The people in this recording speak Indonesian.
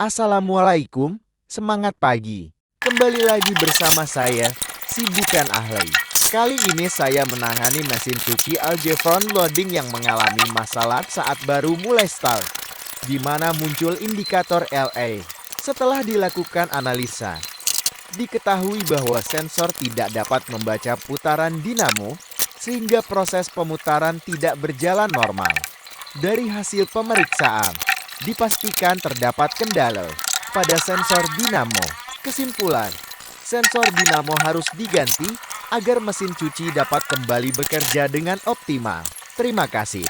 Assalamualaikum, semangat pagi. Kembali lagi bersama saya, si Bukan Ahli. Kali ini saya menangani mesin cuci LG front loading yang mengalami masalah saat baru mulai start, di mana muncul indikator LA. Setelah dilakukan analisa, diketahui bahwa sensor tidak dapat membaca putaran dinamo, sehingga proses pemutaran tidak berjalan normal. Dari hasil pemeriksaan, dipastikan terdapat kendala pada sensor dinamo. Kesimpulan, sensor dinamo harus diganti agar mesin cuci dapat kembali bekerja dengan optimal. Terima kasih.